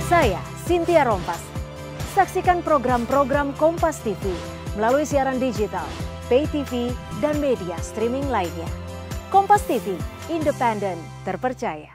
Saya, Cynthia Rompas. Saksikan program-program Kompas TV melalui siaran digital, pay TV, dan media streaming lainnya. Kompas TV, independen, terpercaya.